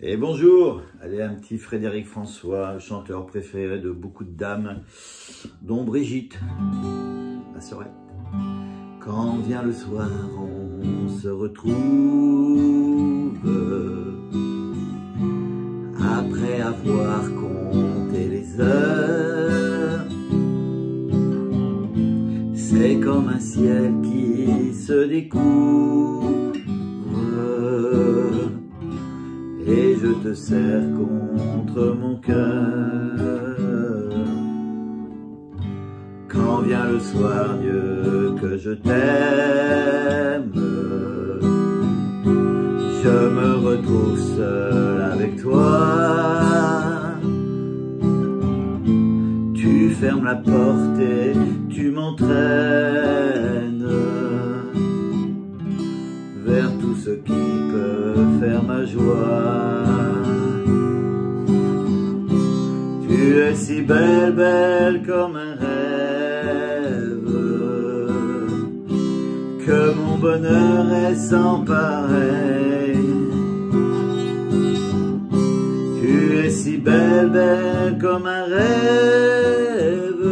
Et bonjour, allez, un petit Frédéric François, le chanteur préféré de beaucoup de dames, dont Brigitte, ma sœurette. Quand vient le soir, on se retrouve, après avoir compté les heures. C'est comme un ciel qui se découvre, et je te serre contre mon cœur. Quand vient le soir, Dieu, que je t'aime, je me retrouve seul avec toi. Tu fermes la porte et tu m'entraînes vers tout ce qui peut faire ma joie. Tu es si belle, belle comme un rêve, que mon bonheur est sans pareil. Tu es si belle, belle comme un rêve,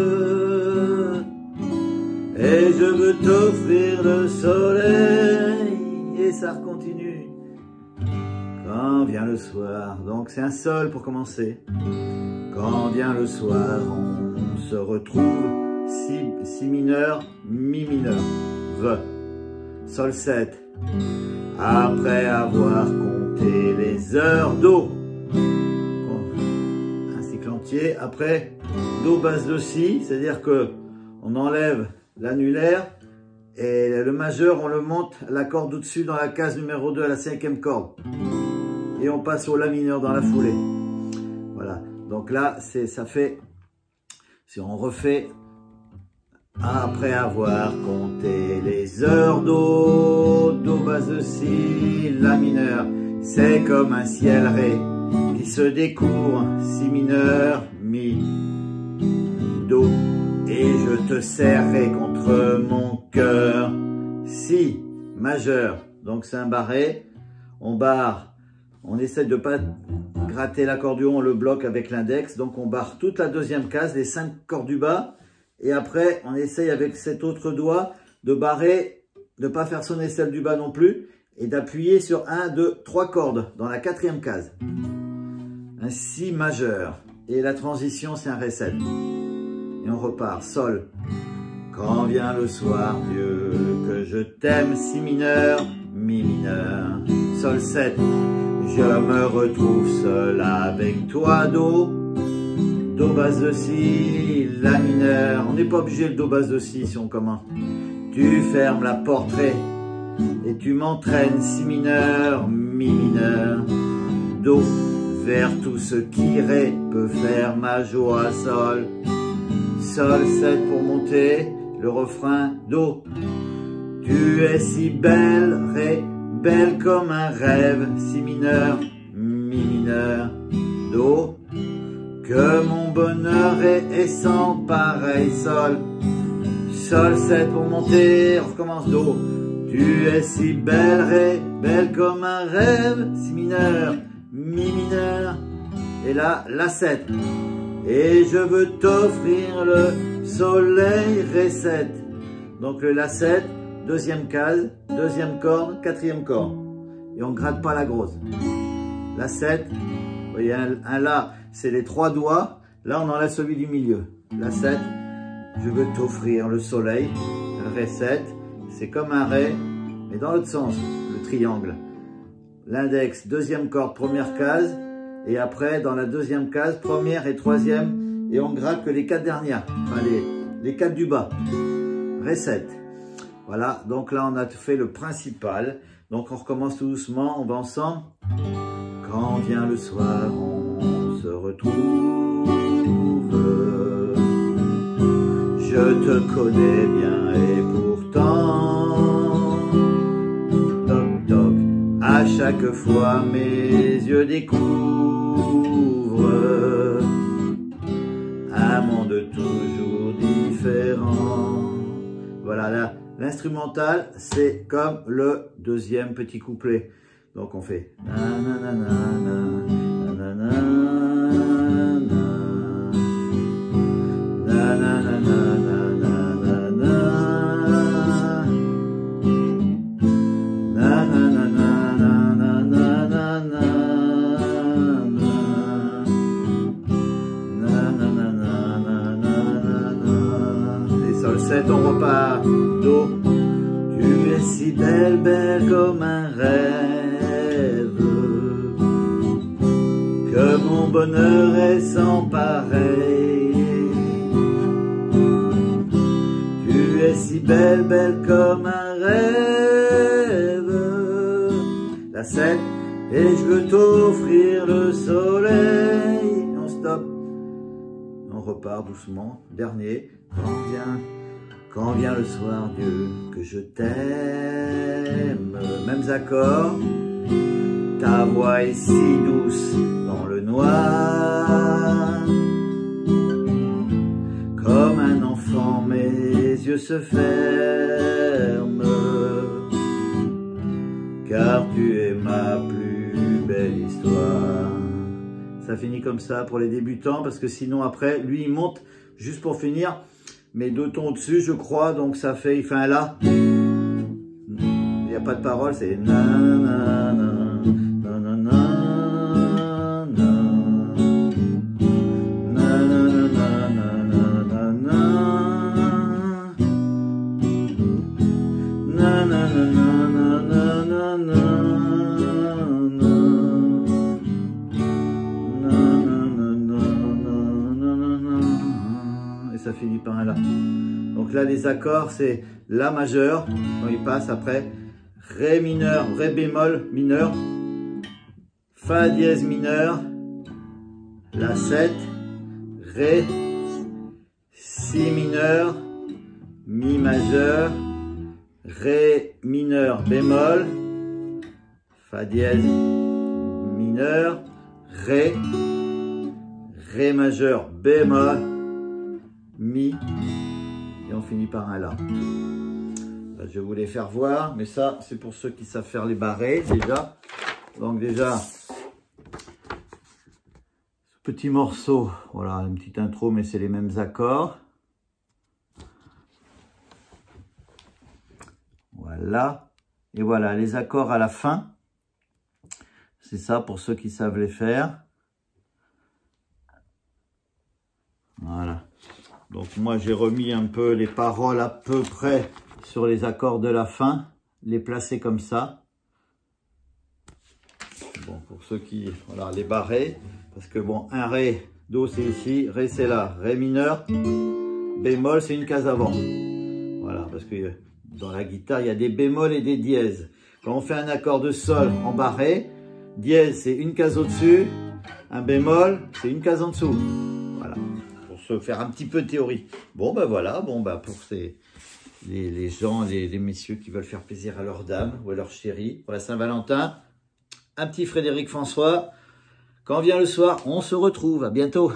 et je veux t'offrir le soleil. Et ça continue. Quand vient le soir, donc c'est un sol pour commencer. Quand vient le soir, on se retrouve, si mineur, mi mineur, V, sol 7. Après avoir compté les heures, Do, un cycle entier. Après, Do basse de Si, c'est-à-dire que on enlève l'annulaire. Et le majeur, on le monte la corde au-dessus dans la case numéro 2 à la 5e corde. Et on passe au La mineur dans la foulée. Voilà. Donc là, ça fait, si on refait, après avoir compté les heures, Do basse de Si, La mineur. C'est comme un ciel Ré qui se découvre, Si mineur, Mi, Do. Et je te serrai contre mon cœur, Si majeur, donc c'est un barré, on barre, on essaie de ne pas gratter l'accordéon, on le bloque avec l'index, donc on barre toute la deuxième case, les 5 cordes du bas, et après on essaye avec cet autre doigt de barrer, de ne pas faire sonner celle du bas non plus, et d'appuyer sur 1, 2, 3 cordes dans la 4e case, un Si majeur, et la transition c'est un Ré 7. Et on repart, Sol. Quand vient le soir, Dieu, que je t'aime, Si mineur, Mi mineur, Sol 7. Je me retrouve seul avec toi, Do, Do basse de Si, La mineur. On n'est pas obligé le Do basse de Si si on commence. Tu fermes la porte Ré et tu m'entraînes, Si mineur, Mi mineur, Do, vers tout ce qui Ré peut faire ma joie, Sol. Sol 7 pour monter, le refrain, Do. Tu es si belle, Ré, belle comme un rêve, Si mineur, Mi mineur, Do. Que mon bonheur est sans pareil, Sol. Sol 7 pour monter, on recommence, Do. Tu es si belle, Ré, belle comme un rêve, Si mineur, Mi mineur. Et là, La 7. Et je veux t'offrir le soleil, Ré 7. Donc le La 7, deuxième case, deuxième corde, 4e corde. Et on ne gratte pas la grosse. La 7, vous voyez un La, c'est les 3 doigts. Là, on enlève celui du milieu. La 7, je veux t'offrir le soleil, Ré 7. C'est comme un Ré, mais dans l'autre sens, le triangle. L'index, deuxième corde, première case. Et après, dans la deuxième case, première et 3e, et on gratte que les 4 dernières, enfin les 4 du bas, Ré 7. Voilà, donc là on a fait le principal, donc on recommence tout doucement, on va ensemble. Quand vient le soir, on se retrouve, je te connais bien et pourtant, toc toc, à chaque fois mes yeux découvrent un monde toujours différent. Voilà, là, l'instrumental, c'est comme le deuxième petit couplet. Donc on fait na na na na na. belle comme un rêve, que mon bonheur est sans pareil. Tu es si belle, belle comme un rêve, la 7, et je veux t'offrir le soleil. On stoppe, on repart doucement, dernier. Quand vient le soir, Dieu, que je t'aime, mêmes accords, ta voix est si douce dans le noir. Comme un enfant, mes yeux se ferment, car tu es ma plus belle histoire. Ça finit comme ça pour les débutants, parce que sinon après, lui il monte, juste pour finir, mais 2 tons au-dessus je crois, donc ça fait, il fait un La. Il n'y a pas de parole, c'est na na na na na na. Et ça finit par un La. Donc là les accords c'est La majeur quand il passe, après Ré mineur, Ré bémol mineur, Fa dièse mineur, La 7, Ré, Si mineur, Mi majeur, Ré mineur bémol, Fa dièse mineur, Ré, Ré majeur bémol, Mi, et on finit par un La. Là, je vais vous les faire voir, mais ça c'est pour ceux qui savent faire les barrés déjà. Donc déjà, ce petit morceau, voilà une petite intro, mais c'est les mêmes accords. Voilà, et voilà les accords à la fin. C'est ça pour ceux qui savent les faire. Voilà. Donc moi j'ai remis un peu les paroles à peu près sur les accords de la fin, les placer comme ça. Bon, pour ceux qui, voilà, les barrés, parce que bon, un Ré, Do c'est ici, Ré c'est là, Ré mineur, bémol c'est une case avant. Voilà, parce que dans la guitare il y a des bémols et des dièses. Quand on fait un accord de Sol en barré, dièse c'est une case au-dessus, un bémol c'est une case en dessous. Voilà, pour se faire un petit peu de théorie. Bon ben voilà, bon ben pour les gens, les messieurs qui veulent faire plaisir à leur dame ou à leur chérie pour la Saint-Valentin, un petit Frédéric François. Quand vient le soir, on se retrouve. À bientôt.